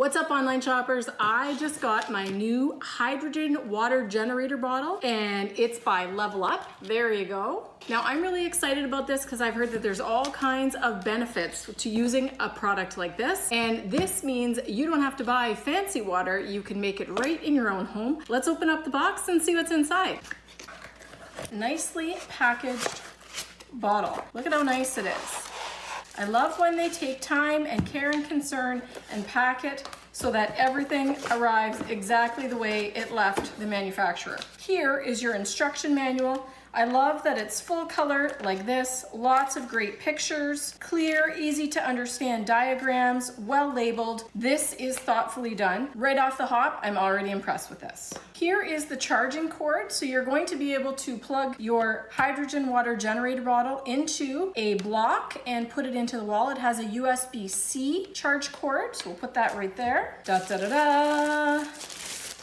What's up, online shoppers? I just got my new hydrogen water generator bottle and it's by Level Up. There you go. Now I'm really excited about this because I've heard that there's all kinds of benefits to using a product like this. And this means you don't have to buy fancy water. You can make it right in your own home. Let's open up the box and see what's inside. Nicely packaged bottle. Look at how nice it is. I love when they take time and care and concern and pack it so that everything arrives exactly the way it left the manufacturer. Here is your instruction manual. I love that it's full color like this, lots of great pictures, clear, easy to understand diagrams, well labeled. This is thoughtfully done. Right off the hop, I'm already impressed with this. Here is the charging cord. So you're going to be able to plug your hydrogen water generator bottle into a block and put it into the wall. It has a USB-C charge cord. So we'll put that right there. Da da da da.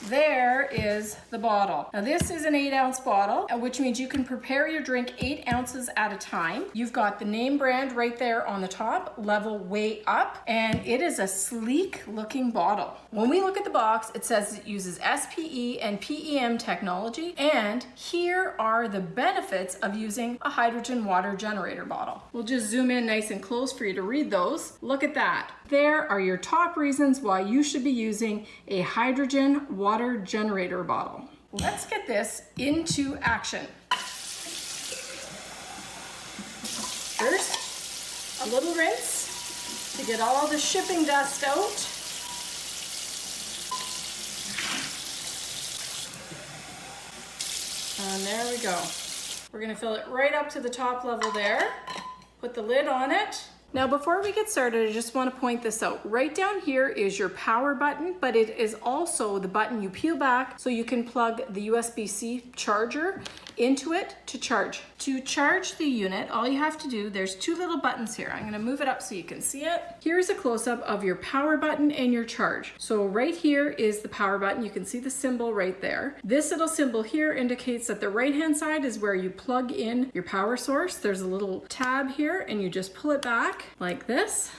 There is the bottle. Now this is an 8-ounce bottle, which means you can prepare your drink 8 ounces at a time. You've got the name brand right there on the top, LevelUpWay, and it is a sleek looking bottle. When we look at the box, it says it uses SPE and PEM technology, and here are the benefits of using a hydrogen water generator bottle. We'll just zoom in nice and close for you to read those. Look at that. There are your top reasons why you should be using a hydrogen water generator bottle. Let's get this into action. First, a little rinse to get all the shipping dust out. And there we go. We're gonna fill it right up to the top level there. Put the lid on it. Now, before we get started, I just want to point this out. Right down here is your power button, but it is also the button you peel back so you can plug the USB-C charger into it to charge. To charge the unit, all you have to do, there's 2 little buttons here. I'm going to move it up so you can see it. Here's a close-up of your power button and your charge. So right here is the power button. You can see the symbol right there. This little symbol here indicates that the right-hand side is where you plug in your power source. There's a little tab here and you just pull it back like this.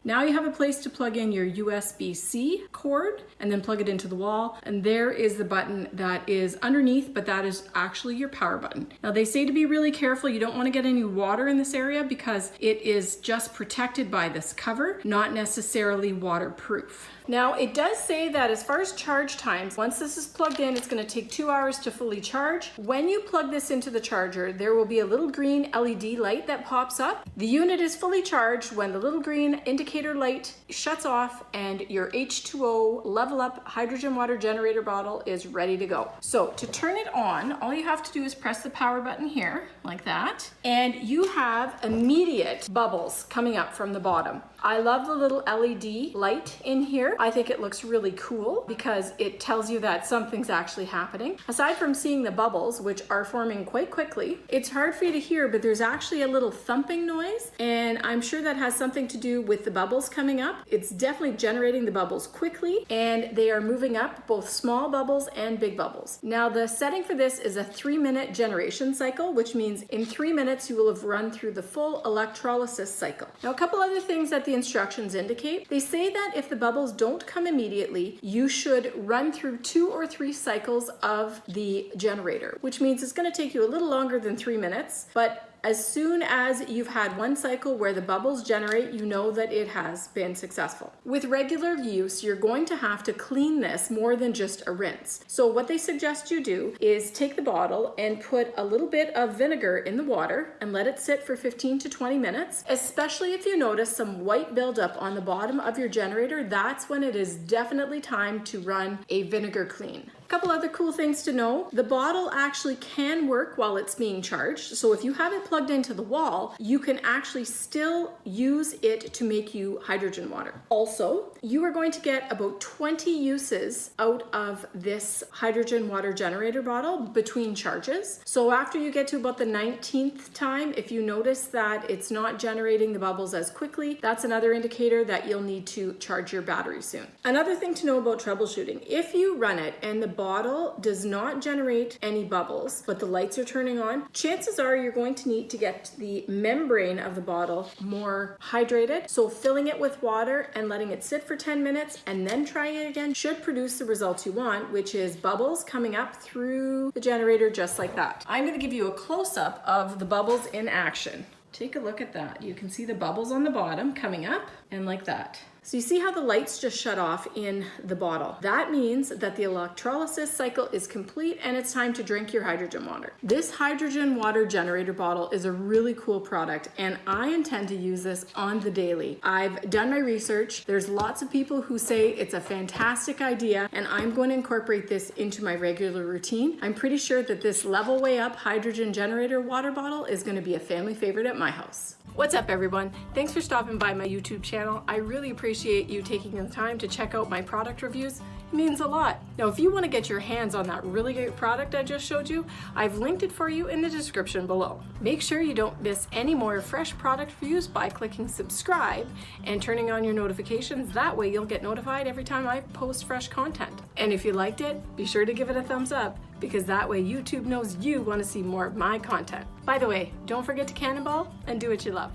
Now you have a place to plug in your USB-C cord and then plug it into the wall. And there is the button that is underneath, but that is actually your power button. Now they say to be really careful. You don't want to get any water in this area because it is just protected by this cover, not necessarily waterproof. Now it does say that as far as charge times, once this is plugged in, it's going to take 2 hours to fully charge. When you plug this into the charger, there will be a little green LED light that pops up. The unit is fully charged when the little green indicator light shuts off and your H2O Level Up hydrogen water generator bottle is ready to go. So to turn it on, all you have to do is press the power button here like that, and you have immediate bubbles coming up from the bottom. I love the little LED light in here. I think it looks really cool because it tells you that something's actually happening. Aside from seeing the bubbles, which are forming quite quickly, it's hard for you to hear, but there's actually a little thumping noise, and I'm sure that has something to do with the bubbles coming up. It's definitely generating the bubbles quickly, and they are moving up, both small bubbles and big bubbles. Now the setting for this is a 3-minute generation cycle, which means in 3 minutes you will have run through the full electrolysis cycle. Now a couple other things that the instructions indicate. They say that if the bubbles don't come immediately, you should run through 2 or 3 cycles of the generator, which means it's going to take you a little longer than 3 minutes, but as soon as you've had 1 cycle where the bubbles generate, you know that it has been successful. With regular use, you're going to have to clean this more than just a rinse. So what they suggest you do is take the bottle and put a little bit of vinegar in the water and let it sit for 15 to 20 minutes, especially if you notice some white buildup on the bottom of your generator. That's when it is definitely time to run a vinegar clean. A couple other cool things to know. The bottle actually can work while it's being charged. So if you have it plugged into the wall, you can actually still use it to make you hydrogen water. Also, you are going to get about 20 uses out of this hydrogen water generator bottle between charges. So after you get to about the 19th time, if you notice that it's not generating the bubbles as quickly, that's another indicator that you'll need to charge your battery soon. Another thing to know about troubleshooting, if you run it and the bottle does not generate any bubbles, but the lights are turning on, chances are you're going to need to get the membrane of the bottle more hydrated. So filling it with water and letting it sit for 10 minutes and then trying it again should produce the results you want, which is bubbles coming up through the generator just like that. I'm going to give you a close-up of the bubbles in action. Take a look at that. You can see the bubbles on the bottom coming up and like that. So you see how the lights just shut off in the bottle. That means that the electrolysis cycle is complete and it's time to drink your hydrogen water. This hydrogen water generator bottle is a really cool product and I intend to use this on the daily. I've done my research. There's lots of people who say it's a fantastic idea and I'm going to incorporate this into my regular routine. I'm pretty sure that this LevelUpWay hydrogen generator water bottle is going to be a family favorite at my house. What's up everyone? Thanks for stopping by my YouTube channel. I really appreciate you taking the time to check out my product reviews. It means a lot. Now if you want to get your hands on that really great product I just showed you, I've linked it for you in the description below. Make sure you don't miss any more fresh product reviews by clicking subscribe and turning on your notifications. That way you'll get notified every time I post fresh content. And if you liked it, be sure to give it a thumbs up, because that way YouTube knows you want to see more of my content. By the way, don't forget to cannonball and do what you love.